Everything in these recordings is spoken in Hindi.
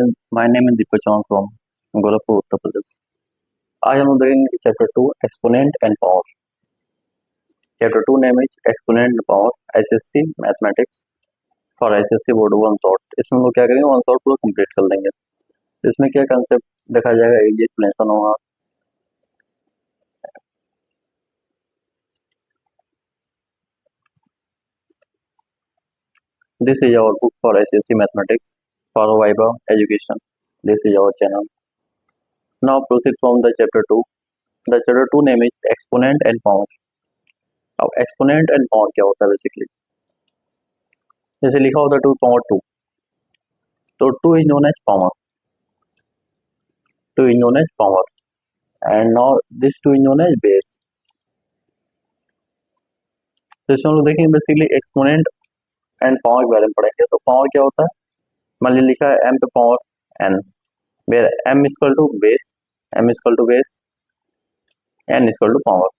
My name is Deepak Chauhan from Gorakhpur, Uttar Pradesh. आज हम लोग देखेंगे chapter 2 exponent and power. Chapter 2 name is exponent and power SSC mathematics for SSC board one shot. इसमें हम लोग क्या करेंगे, वन शॉट पूरा कंप्लीट कर लेंगे। इसमें क्या कंसेप्ट देखा जाएगा, एक एक्सप्लेनेशन होगा। This is our book for SSC Mathematics for Viva Education. This is our channel. Now proceed from the chapter 2. The chapter 2 name is exponent and power. अब exponent and power क्या होता है बेसिकली, जैसे लिखा होता है 2 पावर 2, तो 2 is known as power. 2 is known as power. And now this 2 is known as base. तो इसमें हम लोग देखेंगे बेसिकली एक्सपोनेंट एंड पावर के बारे में पढ़ेंगे। तो पावर क्या होता है, मान लीजिए लिखा है m पे power n, where m equal to base, m equal to base, n equal to power.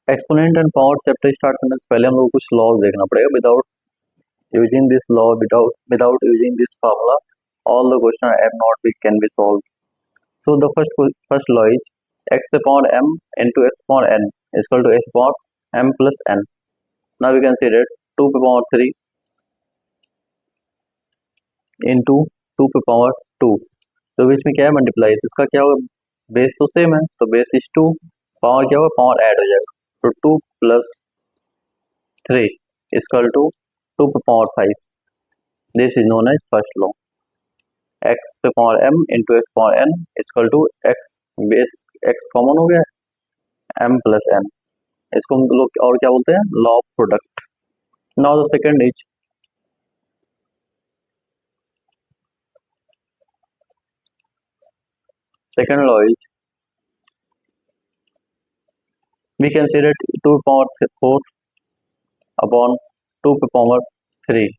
Exponent and power chapter start करने से पहले हम लोग को कुछ लॉज देखना पड़ेगा। Without using this law, without using this formula, all the question have not be can be solve. So the first law is x the power m into x power n is equal to x power m plus n. Now we can see that 2 पे power 3 into 2 पे power 2, तो बीच में क्या है मल्टीप्लाई, तो इसका क्या होगा, बेस तो सेम है, तो बेस इज 2, पावर क्या होगा, पावर ऐड हो जाएगा, तो 2 प्लस 3 is equal to 2 पे power 5. This is known as first law. x पे power m into x power n is equal to x, base x common हो गया, m प्लस n, इसको हम लोग और क्या बोलते हैं, law of product. Now the second is second law is we can say that 2 power 4 upon 2 पे पावर 3,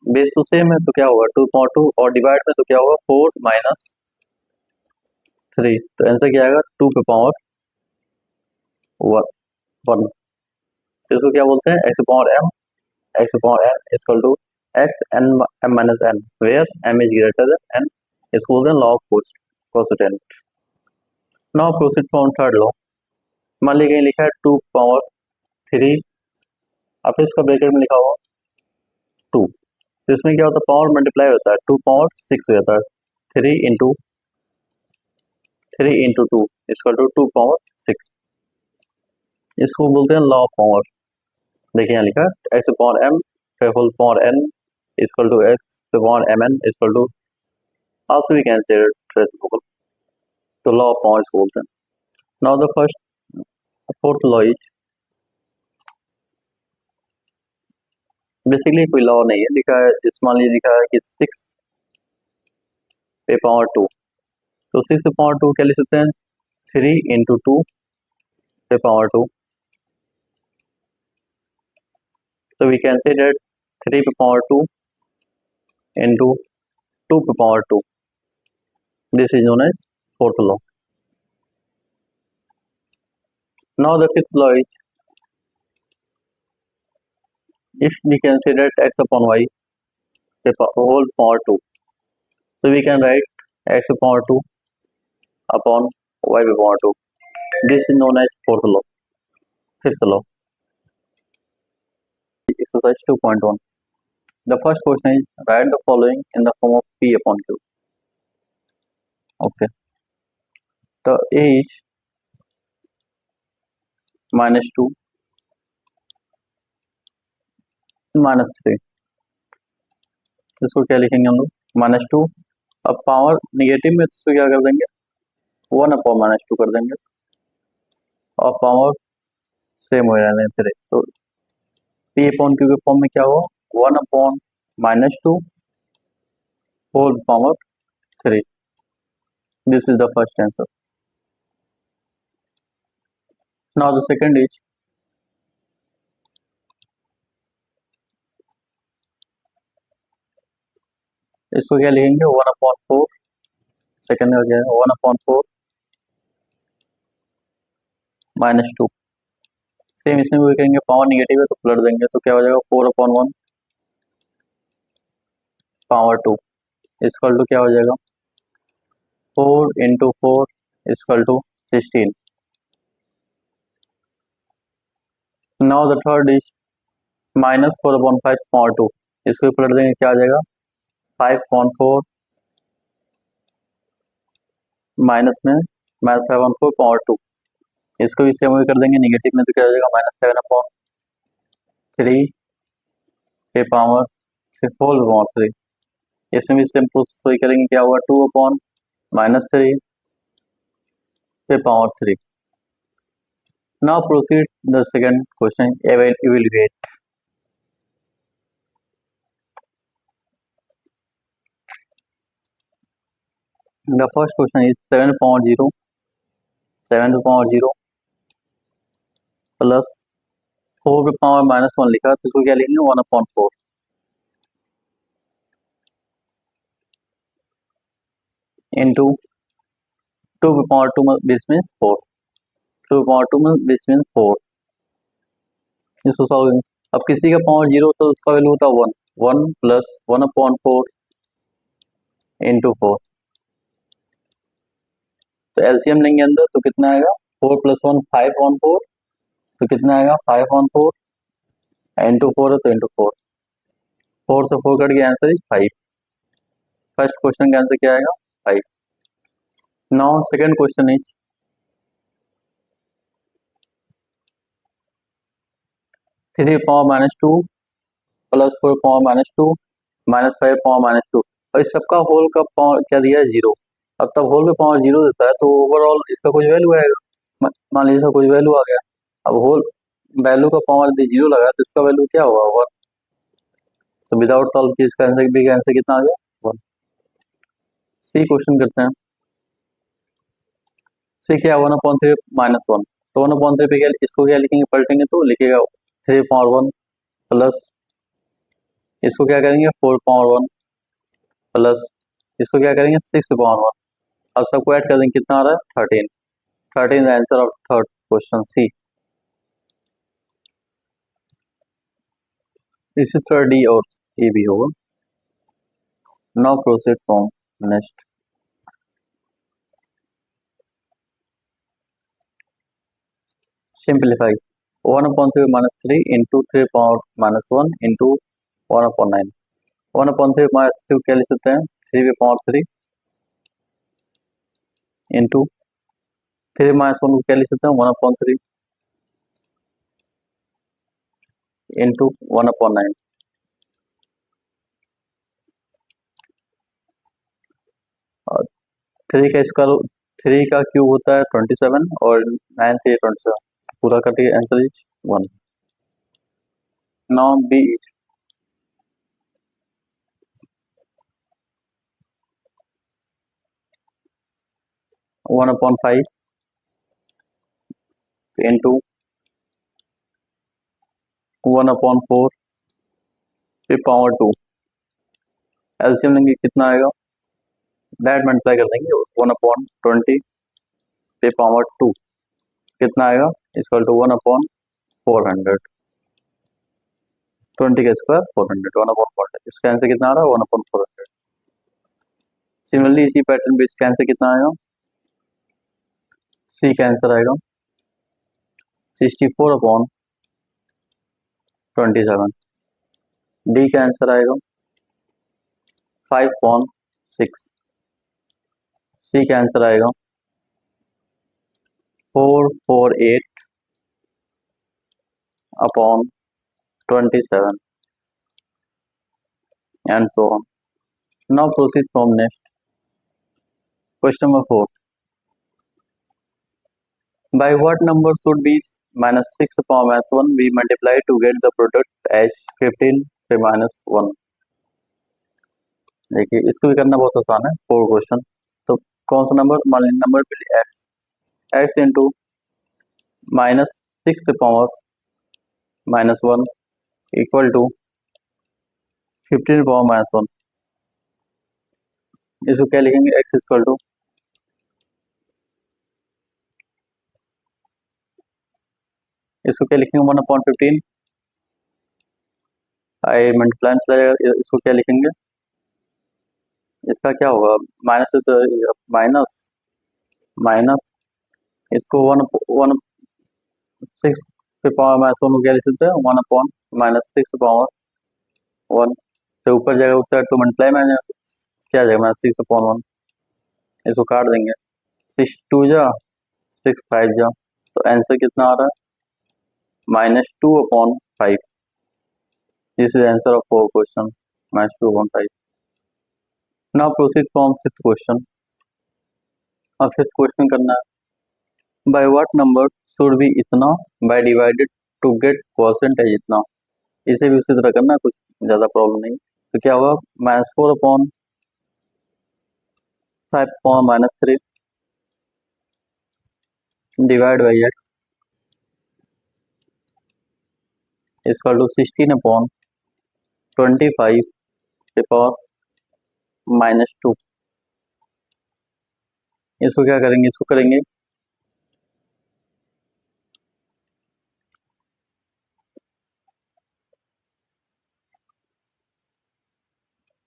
बेस तो सेम है, तो क्या होगा 2 पावर 2, और डिवाइड में तो क्या होगा 4 माइनस 3, तो आंसर क्या आएगा 2 पे पावर 1। तो इसको क्या बोलते हैं, x power m, x power n equal to x n m minus n, where m is greater than n, इसको बोलते हैं law of quotient. Now proceed from third law. मान लीजिए कहीं लिखा है 2 पावर 3, अब फिर इसका ब्रैकेट में लिखा हुआ 2, तो इसमें क्या होता है, पावर मल्टीप्लाई होता है, 2 पावर 6 हो जाता है, 3 इंटू 2 इक्वल टू 2 पावर 6, इसको बोलते हैं लॉ ऑफ पावर। देखिए यहाँ लिखा है x पावर m पे whole power n equal to x power mn equal to, also we can say reciprocal, तो लॉ ऑफ पावर इसको बोलते हैं। Now the fourth law is basically कोई लॉ नहीं है, लिखा है इस, मान लीजिए लिखा है कि 6 पे पावर 2, तो 6 पे पावर 2 क्या लिख सकते हैं, 3 इंटू 2 पे power 2, so we can say that 3 पे पावर 2 into 2 पे power 2, this is known as fourth law. Now the fifth law is if we can say that x upon y the whole power 2, so we can write x power 2 upon y power 2, this is known as fourth law. Fifth law, exercise 2.1. The first question is write the following in the form of p upon q. Okay, the a is minus 2 minus 3, इसको क्या लिखेंगे हम लोग, माइनस 2, अब पावर निगेटिव में तो इसको क्या कर देंगे, 1 अपॉन माइनस 2 कर देंगे, और पावर सेम हो जाने 3, तो पी अपॉन क्यू के फॉर्म में क्या हो, 1 upon minus 2 whole power 3, this is the first answer. Now the second is इसको क्या लिखेंगे, 1 अपॉन 4, सेकंड में क्या है 1 अपॉन 4 माइनस 2, सेम इसमें भी करेंगे, पावर निगेटिव है तो पलट देंगे, तो क्या हो जाएगा 4/1 पावर 2 इक्वल टू क्या हो जाएगा 4 × 4 equal to 16। Now the third is -4/5 power 2, इसको भी पलट देंगे, क्या आ जाएगा 5/4 माइनस में -5/4 पावर 2, इसको भी सेम कर देंगे निगेटिव में, तो क्या हो जाएगा -7/3 पे पावर 4/3। इसमें भी सेम प्रोसेस वही करेंगे, क्या होगा 2/-3 पे power 3। Now proceed the second question, evaluate। The first question is 7/0 plus 4 पे पावर -1 लिखा, तो इसको क्या लिखेंगे 1/4 इंटू 2 पे पावर 2 दिस मीन्स 4, 2 पे पावर 2 दिस मीन्स 4। इसको सॉल्व करेंगे, अब किसी का पावर 0 तो उसका वैल्यू होता है 1, 1 प्लस 1/4 इंटू 4, तो एलसीएम लेंगे अंदर तो कितना आएगा 4 + 1 5/4, तो कितना आएगा 5/4 इंटू 4 है तो इंटू 4, 4 से 4 कट गया, आंसर इज 5। फर्स्ट क्वेश्चन का आंसर क्या आएगा 5। नाउ सेकंड क्वेश्चन इज 3 पे पावर -2 प्लस 4 पे पावर -2 -5 पे पावर -2, और इस सबका होल का पावर क्या दिया है 0। अब तब होल पे पावर 0 देता है तो ओवरऑल इसका कुछ वैल्यू आएगा, मान लीजिए इसका कुछ वैल्यू आ गया। अब होल वैल्यू का पावर यदि 0 लगा तो इसका वैल्यू क्या होगा 1, तो विदाउट सॉल्व किए इसका आंसर बी का आंसर कितना आ गया 1। सी क्वेश्चन करते हैं। सी क्या 1/3 -1, तो 1/3 पे क्या इसको क्या लिखेंगे पलटेंगे तो लिखेगा 3/1 प्लस इसको क्या करेंगे 4/1 प्लस इसको क्या करेंगे 6/1। अब सबको ऐड कर देंगे, कितना आ रहा है 13। 13 आंसर ऑफ थर्ड क्वेश्चन सी। इसी तरह डी और ए भी होगा। Now proceed from next. Simplify 1/3 -3 into 3 power -1 into 1/9। 1/3 -3 क्या लिख सकते हैं 3 पे पावर 3 इंटू 3 -1 को क्या लिख सकते हैं 1/3 इंटू 1/9। और 3 का स्क्वायर 3 का क्यूब होता है 27 और 9 से 27 पूरा करके answer is 1। Now B is 1/5 into 1/4 पे पावर 2। एलसीएम लेंगे कितना आएगा, डायरेक्ट मल्टीप्लाई कर देंगे 1/20 पे पावर 2 कितना आएगा इक्वल टू 1/400। 20 का स्क्वायर 400, 1/400 इसका आंसर कितना आ रहा है 1/400। सिमिलरली इसी पैटर्न पे इसका आंसर कितना आएगा, सी का आंसर आएगा 64/27। डी का आंसर आएगा 5/6। सी का आंसर आएगा 448/27 and so on. Now proceed from next. Question number 4. By what number should be -6/-1 be multiplied to get the product as 15 से -1? देखिए इसको भी करना बहुत आसान है, 4 क्वेश्चन। तो कौन सा नंबर, मान लीजिए number X into -6/-1 equal to 15/-1। इसको क्या लिखेंगे एक्स इक्वल टू इसको क्या लिखेंगे 1/15 आई मल्टीप्लाई चला जाएगा, इसको क्या लिखेंगे, इसका क्या होगा माइनस, तो माइनस माइनस इसको 1/6 पे पावर माइनस 1 को क्या लिख सकते हैं 1/-6 पे पावर 1 से ऊपर जाएगा उस साइड तो मल्टीप्लाई में आ जाएगा, क्या आ जाएगा -6/1, इसको काट देंगे 6 2 जा 6 5 जा, तो आंसर कितना आ रहा है -2/5। This is answer of 4 question, -2/5। Now proceed from fifth question. अब फिफ्थ क्वेश्चन करना है, by what number should be इतना by divided to get percentage इतना। इसे भी उसी तरह करना है, कुछ ज्यादा प्रॉब्लम नहीं। तो क्या होगा -4/5 divide by X equal to 16/25 पे पावर -2। इसको क्या करेंगे, इसको करेंगे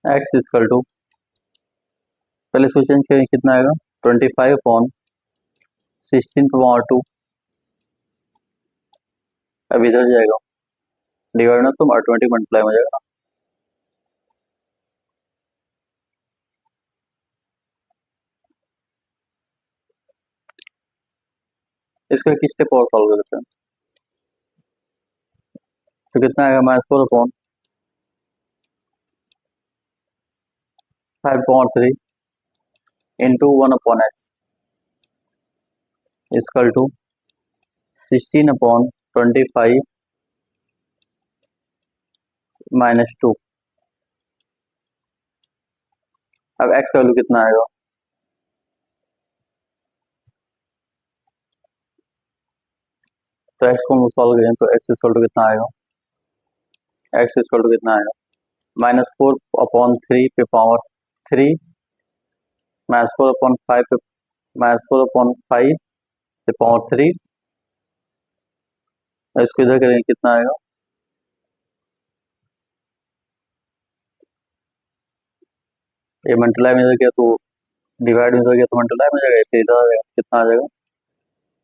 एक्स इक्वल टू, पहले इसको चेंज करेंगे कितना आएगा 25/16/2। अब इधर जाएगा डिवाइड में तो ऑटोमेटिक मल्टीप्लाई हो जाएगा। इसको एक स्टेप और सॉल्व करते हैं, तो कितना आएगा -4/5/3 इंटू 1/x इक्वल टू 16/25 -2। अब x का वैल्यू कितना आएगा, तो x को हम सॉल्व करें तो x इक्वल टू कितना आएगा, x इक्वल टू कितना आएगा -4/3 पे पावर 3 -4/5 पे -4/5 पे पावर 3। इसको इधर करेंगे कितना आएगा, ये मल्टीप्लाई में इधर गया तो डिवाइड में इधर गया तो मल्टीप्लाई में जाएगा, इधर इधर आ जाएगा, कितना आ जाएगा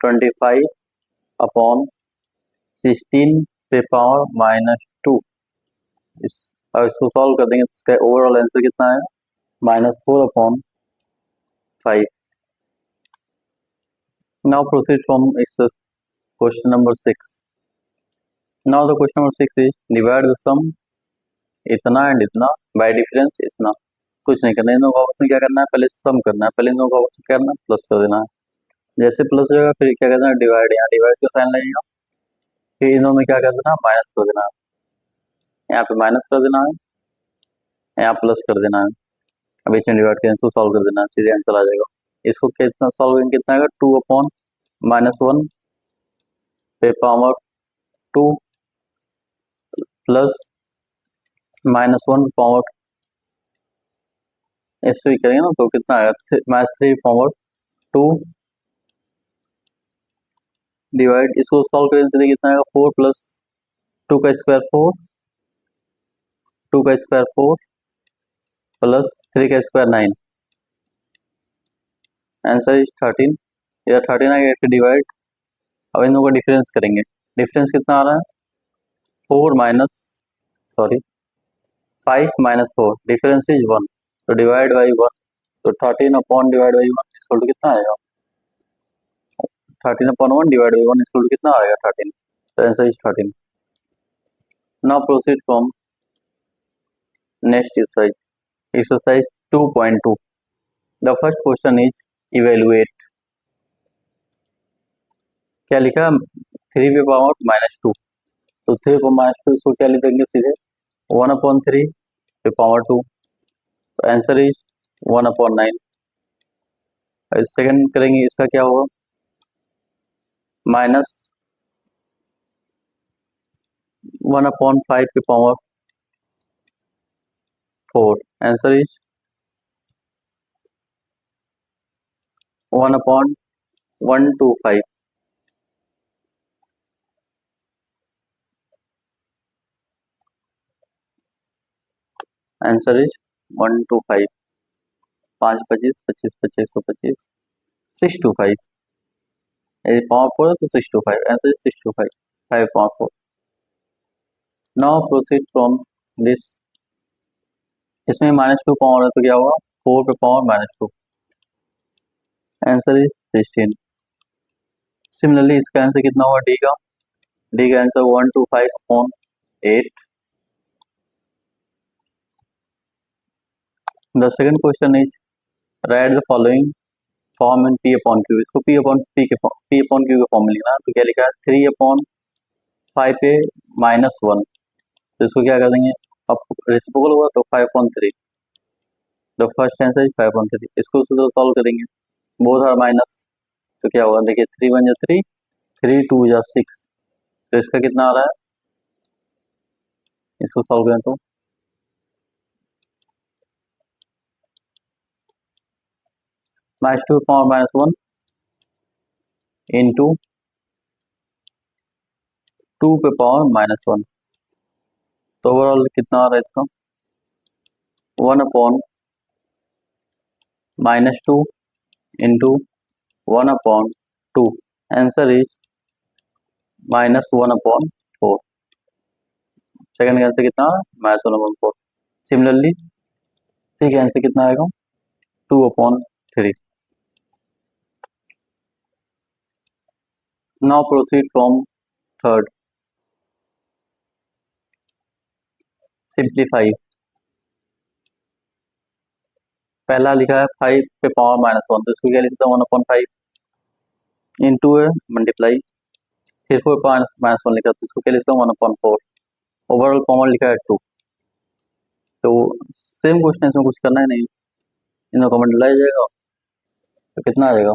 25/16 पे पावर -2। इस और इसको सॉल्व कर देंगे तो इसका ओवरऑल आंसर कितना आएगा -4/5। Now proceed from question number 6। Now the question number 6 is divide the sum इतना एंड इतना बाय डिफरेंस इतना। कुछ नहीं करना, इन दोनों को आपस में क्या करना है, पहले सम करना है, पहले इन दोनों को आपस में क्या करना है प्लस कर देना है। जैसे प्लस हो जाएगा फिर क्या करना है डिवाइड, यहाँ डिवाइड का साइन लगेगा, फिर इन दोनों में क्या कर देना है माइनस कर देना है, यहाँ पे माइनस कर देना है, यहाँ प्लस कर देना है। अब इसमें डिवाइड कर इसको सॉल्व कर देना है, सीधे आंसर आ जाएगा। इसको कितना सॉल्व करेंगे कितना आएगा 2/-1 पे पावर 2 प्लस -1 पावर, इसको ही करेंगे ना तो कितना आएगा -3/2 डिवाइड, इसको सॉल्व करेंगे सीधे कितना आएगा 4 प्लस 2 का स्क्वायर 4, 2 का स्क्वायर 4 प्लस 3 का स्क्वायर 9, आंसर इज 13। इधर 13 आ गया फिर डिवाइड। अब इन दोनों का डिफरेंस करेंगे, डिफरेंस कितना आ रहा है 4 माइनस सॉरी 5 - 4 डिफरेंस इज 1, तो डिवाइड बाई 1, तो 13/1 डिवाइड बाई 1 इक्वल टू कितना आएगा 13/1 डिवाइड बाई 1 इक्वल टू कितना आएगा 13, तो answer is 13। Now proceed from next exercise 2.2। The first question is evaluate, क्या लिखा 3 पे पावर -2, तो 3 पे -2 इसको क्या लिख देंगे सीधे 1/3 पे पावर 2, तो आंसर इज 1/9। सेकंड करेंगे इसका क्या होगा -1/5 पे power 4, answer is 1/125। Answer is 125। 5 25 25 25 125 625। Power 4 है तो 625, answer is 625, 5 power 4। Now proceed from this. इसमें -2 पावर है तो क्या होगा, 4 पे पावर -2, आंसर इज 16। सिमिलरली इसका आंसर कितना होगा डी का answer 125/8। The second question is right the following form in P/Q। इसको P/Q के फॉर्म में लिखना है, तो क्या लिखा है 3/5 पे -1, तो इसको क्या कर देंगे, अब रेसिप्रोकल होगा तो 5/3, द फर्स्ट आंसर इज 5/3। इसको सॉल्व करेंगे, बोथ आर माइनस, तो क्या होगा देखिए 3 1 जा 3, 3 2 जा 6, तो इसका कितना आ रहा है, इसको सॉल्व करें तो -2 पावर -1 इंटू 2 पे पावर -1, तो ओवरऑल कितना आ रहा है इसका 1/-2 इंटू 1/2, आंसर इज -1/4। सेकंड का आंसर कितना -1/4। सिमिलरली सी का आंसर कितना आएगा 2/3। Now proceed from third, simplify. पहला लिखा है 5 पे पावर -1, तो इसको क्या लिख सकते हैं 1/5 इंटू है मल्टीप्लाई, फिर 4 पावर -1 लिखा है तो इसको क्या लिख सकते हैं 1/4, ओवरऑल पावर लिखा है 2। तो सेम क्वेश्चन, इसमें कुछ करना है नहीं, इनमें कॉमन डिवाइड जाएगा तो कितना आ जाएगा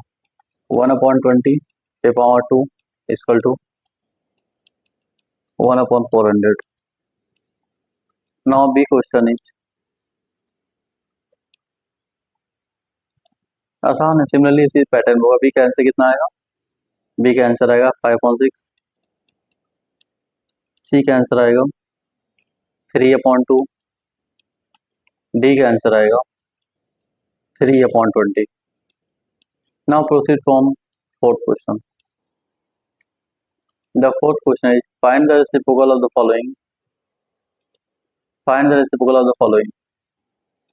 1/20 पे power 2 equal to 1/400। Now B question is आसान है, सिमिलरली इसी पैटर्न होगा। बी का आंसर कितना आएगा, बी का आंसर आएगा 5/6। सी का आंसर आएगा 3/2। डी का आंसर आएगा 3/20। Now proceed from fourth question. The fourth question is find the reciprocal of the following. Find the reciprocal of the following,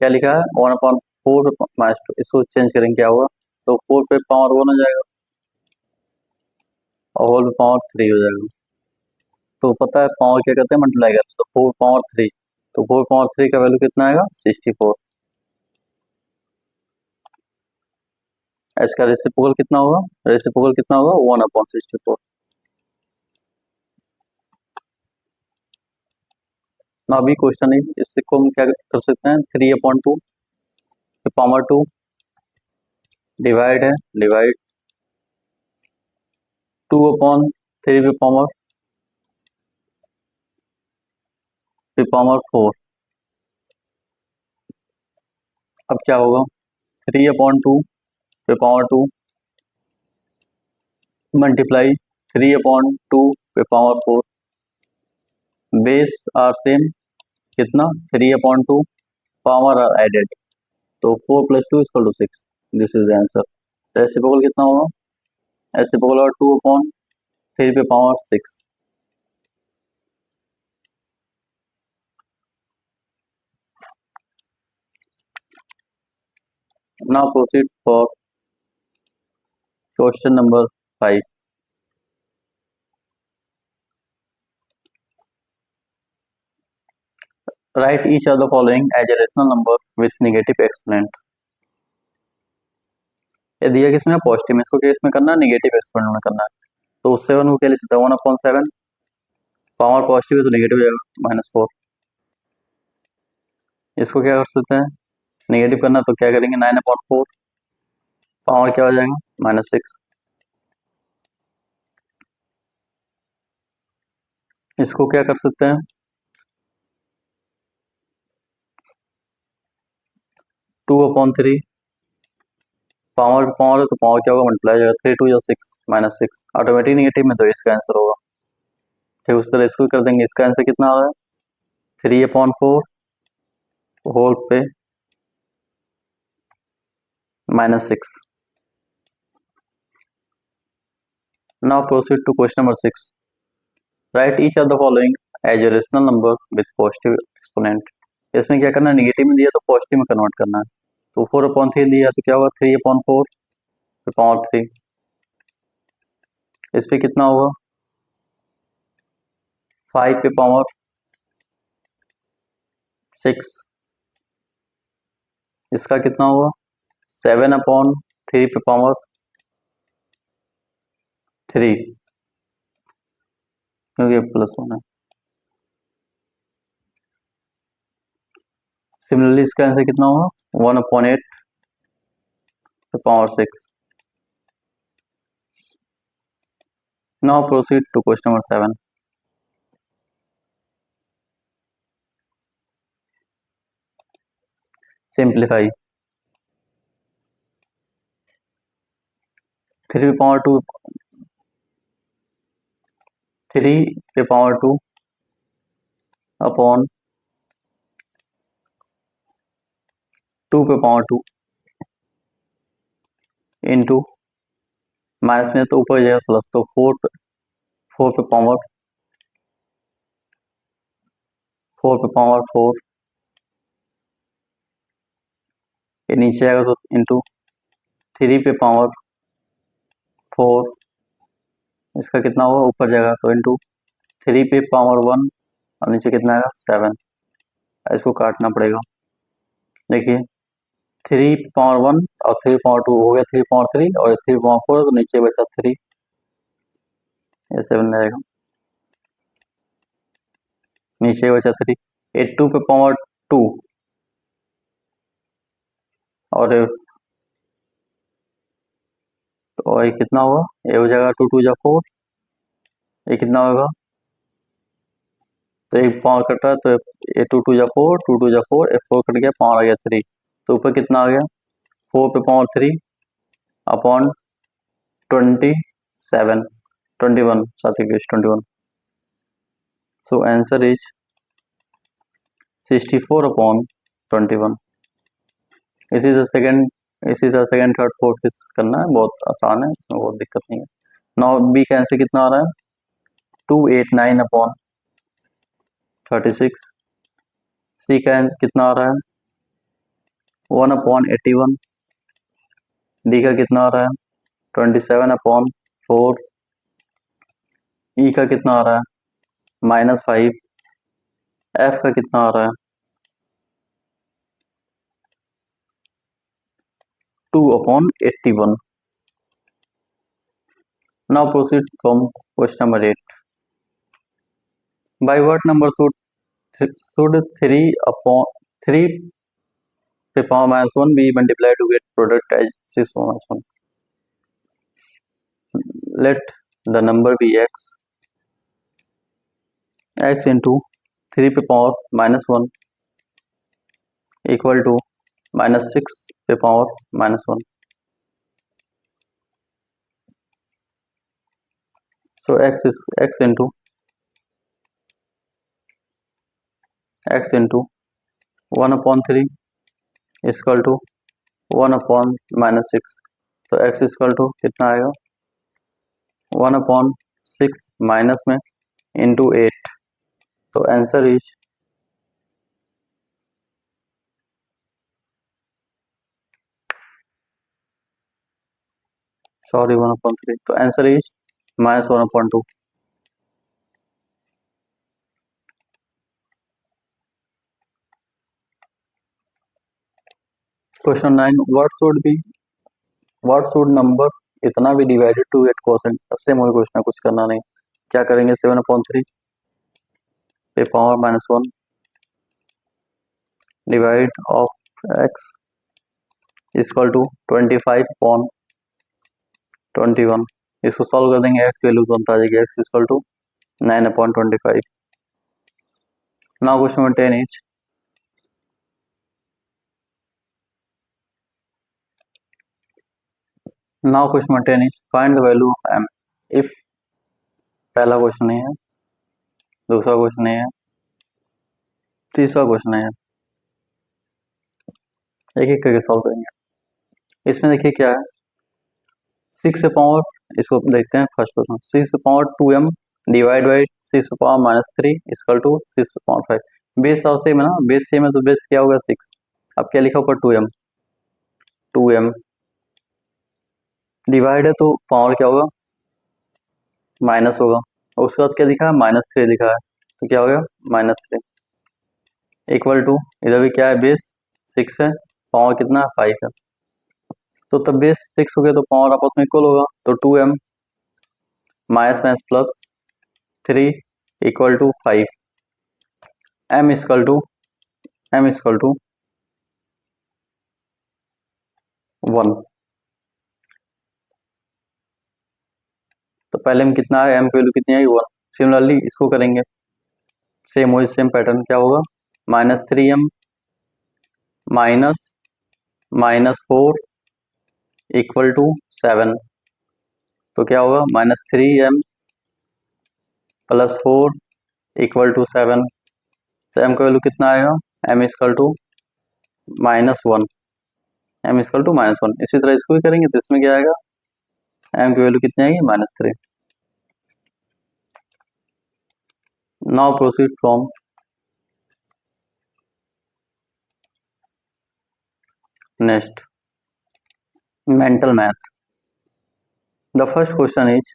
क्या लिखा है 1/4 -2, इसको चेंज करेंगे क्या होगा, तो 4 पे पावर 1 हो जाएगा और होल पे पावर 3 हो जाएगा। तो पता है पावर क्या करते हैं, मल्टीप्लाई करते हैं, तो 4/3, तो 4/3 का वैल्यू कितना आएगा 64। इसका रेसिप्रोकल कितना होगा, रेसिप्रोकल कितना होगा 1/64। ना अभी क्वेश्चन है, इसको हम क्या कर सकते हैं 3/2 पावर 2 डिवाइड है, डिवाइड 2/3 पे पावर 4। अब क्या होगा 3/2 पे पावर 2 मल्टीप्लाई 3/2 पे पावर 4, बेस आर सेम, कितना 3/2 पावर आर एडेड, तो 4 + 2 = 6, this is the answer. Reciprocal कितना होगा, रेसिप्रोकल और 2/3 पे power 6। Now proceed for question number 5। Write each of the following as a rational number with negative exponent. ये दिया किसमें पॉजिटिव में, इसको क्या इसमें करना है नेगेटिव एक्सपोनेंट में करना है, तो 7 को क्या लिख सकते हैं 1/7, पावर पॉजिटिव है तो नेगेटिव हो जाएगा -4। इसको क्या कर सकते हैं नेगेटिव करना, तो क्या करेंगे 9/4, पावर क्या हो जाएगा -6। इसको क्या कर सकते हैं 2/3, पावर पावर है तो पावर क्या होगा मल्टीप्लाई हो जाएगा, 3 2 या 6 -6, ऑटोमेटिक नेगेटिव में, तो इसका आंसर होगा। ठीक उस तरह इसको कर देंगे, इसका आंसर कितना आ रहा है 3/4 होल पे -6. Now proceed to question number 6. Write each of the following as a rational number with positive exponent. इसमें क्या करना है, निगेटिव में दिया तो पॉजिटिव में कन्वर्ट करना है. तो 4/3 दिया तो क्या होगा 3/4 पे पावर 3. इस पे कितना होगा 5 पे पावर 6. इसका कितना होगा 7/3 पे पावर 3, क्योंकि प्लस होना है. सिमिलरली इसका आंसर कितना होगा 1/8 पे power 6. Now proceed to question number 7. Simplify. 3 पे पावर 2 3 पे पावर 2 अपॉन 2 पे पावर 2 इंटू माइनस में तो ऊपर जाएगा प्लस, तो 4 पे पावर 4 ये नीचे आएगा तो इंटू 3 पे पावर 4. इसका कितना होगा ऊपर जाएगा तो इंटू 3 पे पावर 1 और नीचे कितना आएगा 7. इसको काटना पड़ेगा. देखिए 3 पावर 1 और 3 पावर 2 हो गया 3 पावर 3 और 3 पावर 4, तो नीचे बचा 3, ये 7 रहेगा. नीचे बचा 3. 2 पे पावर 2 और तो ये कितना होगा, ये हो जाएगा 2 2 जा 4. ये कितना होगा, तो एक पावर कट रहा है तो ये 2 2 जा 4, 2 2 जा 4, एक 4 कट गया, पावर आ गया 3. तो ऊपर कितना आ गया 4 पे पावर 3 अपॉन 27 21 साथ ही 21. So answer is 64/21. इसी तरह सेकंड थर्ड फोर्थ करना है, बहुत आसान है, इसमें बहुत दिक्कत नहीं है. नाउ बी का आंसर कितना आ रहा है 289/36. सी का आंसर कितना आ रहा है 1/81. डी का कितना आ रहा है 27/4. ई का कितना आ रहा है -5. एफ का कितना आ रहा है 2/81. Now proceed from question number 8. Bye what number should 3 पे power -1 be multiplied to get product as 6 power -1. Let the number be x into 3 पे पावर -1 equal to -6 पे power -1. So x is x into 1/3 is equal to 1/-6. तो x is equal to कितना आएगा 1/6 माइनस में इंटू 8. तो आंसर इज सॉरी 1/3. तो answer is -1/2. Question 9. What should number इतना भी डिवाइडेड टू 8%. इससे मुझे कुछ करना नहीं. क्या करेंगे 7/3 पे power -1 divide of x equal to 25/21. इसको सॉल्व कर देंगे, x की वैल्यू तुरंत आ जाएगी. x equal to 9/25. Now question number 10 is find the value of m if. पहला क्वेश्चन नहीं है, दूसरा क्वेश्चन नहीं है, तीसरा क्वेश्चन है. एक एक करके सॉल्व करेंगे। इसमें देखिए क्या है, 6 इसको देखते हैं first question, 6 divide by 6 - 3 equal to 6 base और सेम है ना, बेस सेम है तो बेस क्या होगा 6। अब क्या लिखा ऊपर 2m डिवाइड है तो पावर क्या होगा माइनस होगा, और उसके बाद क्या दिखा है -3 दिखा है, तो क्या हो गया -3 इक्वल टू, इधर भी क्या है बेस 6 है, पावर कितना है 5 है, तो तब बेस 6 हो गया तो पावर आपस में इक्वल होगा, तो 2m minus minus plus 3 equal to 5, m equal to 1। तो पहले हम कितना है m की वैल्यू कितनी आई 1। सिमिलरली इसको करेंगे, सेम वही सेम पैटर्न, क्या होगा -3m माइनस -4 इक्वल टू 7, तो क्या होगा -3m प्लस 4 इक्वल टू 7, तो m का वैल्यू कितना आएगा m इक्वल टू -1, इसी तरह इसको भी करेंगे तो इसमें क्या आएगा m की वैल्यू कितनी आएगी -3। Now proceed from next mental math। The first question is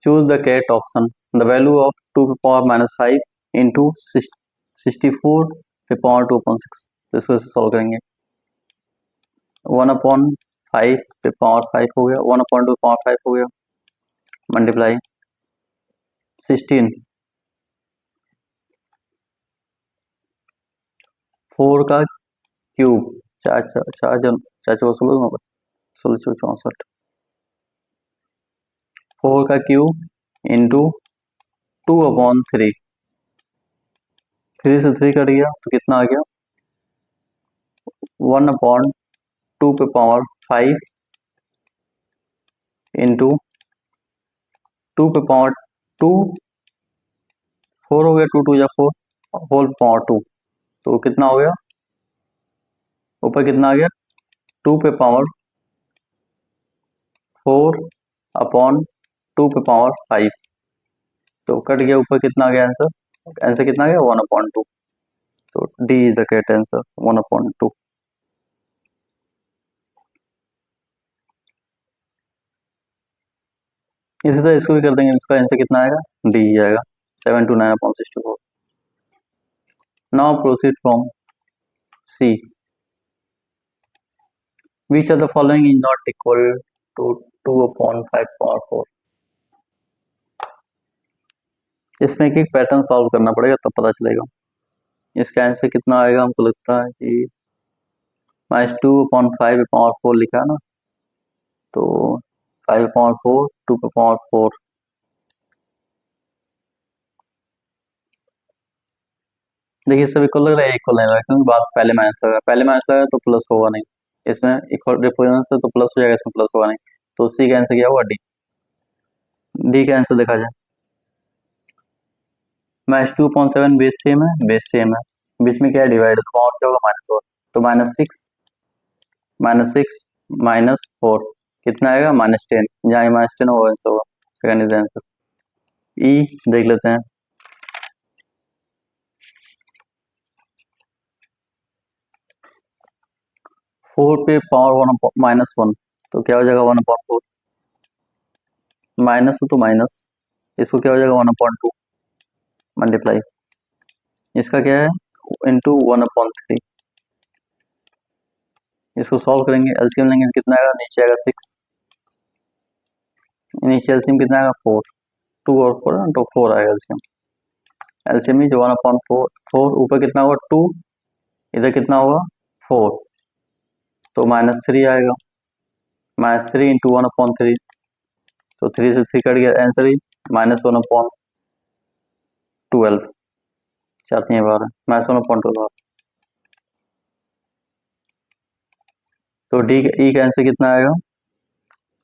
choose the correct option। The value of 2 to the power -5 into 64 to the power 2/6। तो इसको ऐसे सॉल्व करेंगे, 1/5 पे पावर 5 हो गया, 1/2 पावर 5 हो गया, मल्टीप्लाई 16 4 का क्यूब, चार चार चार जन चार चौ 16 16 64, 4 का क्यूब इंटू 2/3, 3 से 3 कट गया तो कितना आ गया 1/2 पे पावर 5 इंटू 2 पे पावर 2, 4 हो गया, 2 2 या 4 होल पावर 2, तो कितना हो गया ऊपर कितना आ गया 2 पे पावर 4/2 पे पावर 5, तो कट गया ऊपर कितना आ गया आंसर, आंसर कितना आ गया 1/2, तो D is the correct answer 1/2। इसी तरह इसको भी कर देंगे, इसका आंसर कितना आएगा डी आएगा 729/64। Now proceed from C, which of the following is not equal to 2/5 power 4। इसमें एक एक पैटर्न सॉल्व करना पड़ेगा तब पता चलेगा। इसका आंसर कितना आएगा, हमको लगता है कि -2/5 पावर 4 लिखा है ना, तो 5/4 2/4, देखिए सब इक्वल लग रहा है, इक्वल नहीं लग रहा है क्योंकि बात पहले माइनस लगा तो प्लस होगा नहीं, इसमें इक्वल डिफरेंस है तो प्लस हो जाएगा, इसमें प्लस होगा नहीं, तो सी का आंसर क्या होगा डी। डी का आंसर देखा जाए, -2/7 बेस सेम है, बीच में क्या है डिवाइड, तो पावर क्या होगा -4, तो -6 -4 कितना आएगा -10, जहाँ -10 होगा आंसर होगा, सेकंड इज आंसर। ई देख लेते हैं, 4 पे पावर 1 तो क्या हो जाएगा 1/4, माइनस तो माइनस, इसको क्या हो जाएगा 1/2 मल्टीप्लाई, इसका क्या है इंटू 1/3, इसको सॉल्व करेंगे, एलसीएम लेंगे तो कितना आएगा, नीचे आएगा 6, नीचे एलसीएम कितना आएगा 4, 2 और 4 है तो 4 आएगा एलसीएम, एलसीएम मीन 1/4, 4 ऊपर कितना होगा 2, इधर कितना होगा 4, तो -3 आएगा, -3 इंटू 1/3, तो 3 से 3 कट गया, आंसर ही -1/12, 4 12 -1/12, तो डी ई का आंसर कितना आएगा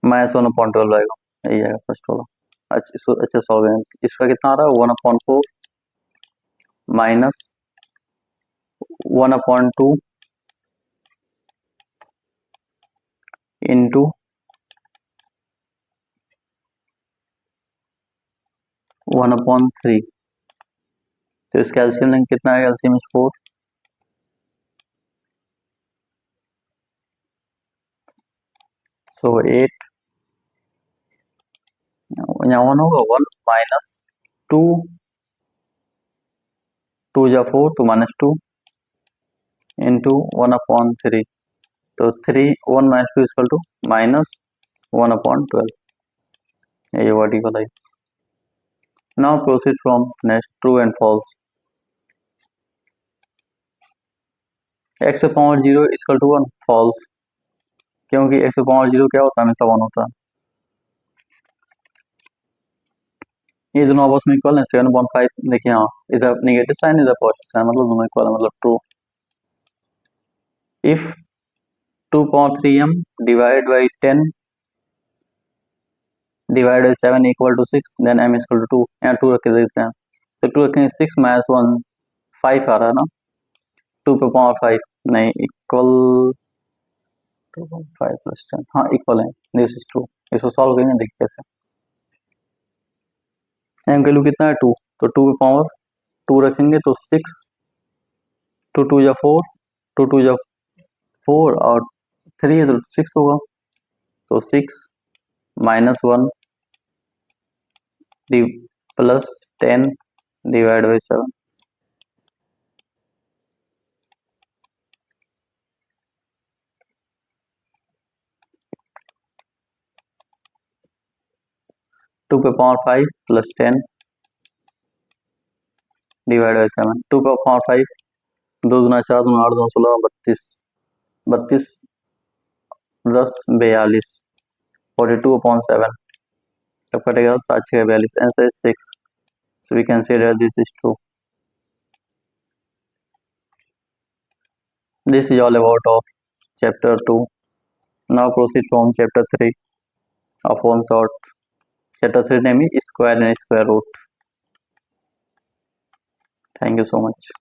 -1/12 आएगा, यही आएगा फर्स्ट वाला। अच्छा इसको अच्छा सॉल्व है, इसका कितना आ रहा है 1/4 माइनस 1/2 इंटू 1/3। तो इसका एलसीएम लेंगे, कितना है? LCM is 4। सो 8, यहाँ 1 होगा, 1 माइनस 2, 2 जा 4 तो -2 इंटू 1/3। तो 3 1 माइनस 2 इक्वल टू -1/12। ये वर्ड इक्वल है। Now proceed from next true and false. x power 0 equal to 1 false, क्योंकि x पावर 0 क्या होता है? हमेशा 1 होता है। ये दोनों आपस में इक्वल है, 7/5। देखिए हाँ, इधर नेगेटिव साइन, इधर पॉजिटिव साइन, मतलब दोनों इक्वल है, मतलब true. If 2/3m divide by 10 divide by 7 equal to 6, then m equal to 2। यहाँ 2 रख के देखते हैं। तो 2 रखेंगे, 6 माइनस 1 5 आ रहा है ना, 2 पे पावर 5 नहीं, इक्वल 2/5 प्लस 10, हाँ इक्वल है। This is true. इसको सॉल्व करेंगे, देखिए कैसे। m का वैल्यू कितना है? 2। तो 2 पे पावर 2 रखेंगे तो 6, 2 2 जा 4, 2 2 जा 4 और 3 है तो 6 होगा। तो 6 -1 प्लस 10 डिवाइड बाई 7। 2 पे पावर 5 प्लस 10 डिवाइड बाई 7। 2 पे पावर 5, 2 दूना 4, 2 8, 2 16, 32, 32 10 42, 42/7। तब कटेगा 7 6 42, answer is 6। So we can say that this is true. This is all about of chapter 2. Now proceed from chapter 3 of one short. Chapter 3 name is square and square root. Thank you so much.